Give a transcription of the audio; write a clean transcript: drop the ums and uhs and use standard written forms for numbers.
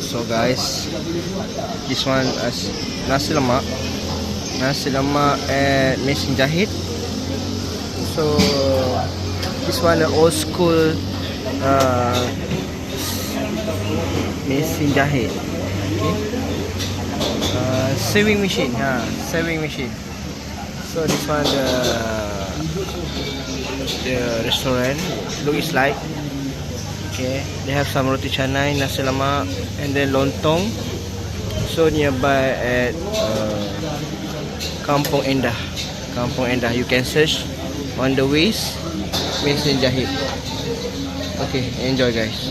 So guys, this one is nasi lemak at Mesin Jahit. So this one the old school Mesin Jahit. Okay. Sewing machine, sewing machine. So this one the restaurant looks like. Okay, they have some roti canai, nasi lemak, and then lontong. So nearby at Kampung Endah. You can search on the ways Mesin Jahit. Okay, enjoy guys.